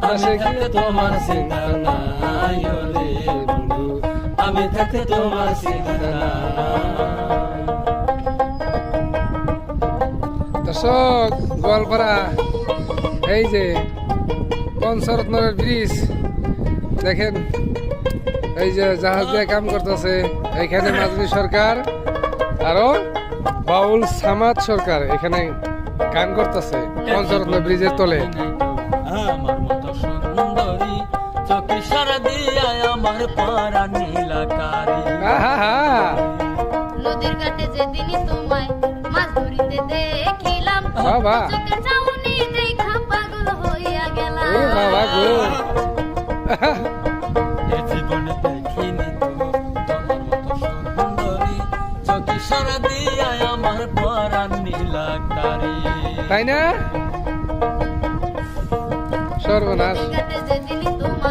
বাতাসে কি তোমার চিন্তা নাই রে বন্ধু, আমি থাকতে তোমার চিন্তা নাই। দর্শক, গোয়ালপাড়া এই যে পঞ্চরত্নের ব্রিজ দেখেন, এই যে জাহাজ দিয়ে কাম করতেছে, এখানে মাজলি সরকার আরো বাউল সামাদ সরকার এখানে গান করতেছে পঞ্চরত্ন ব্রিজের তলে। আমার মতো সুন্দরী চোখে সারা দিয়া আমার পারা নীলাকারী। আহা, নদীর ঘাটে যেদিনই তোমায় মাছ ধরিতে দেখিলাম, বাবা। চোখের চাউনি দেখা পাগল হইয়া গেলাম। ও বাবা গো, এ জীবনে দেখিনি তো তোমার মতো সুন্দরী চোখে সারা দিয়া আমার পারা নীলাকারী। তাই না? সর্বনাশ। নদীর ঘাটে যেদিনই তোমায়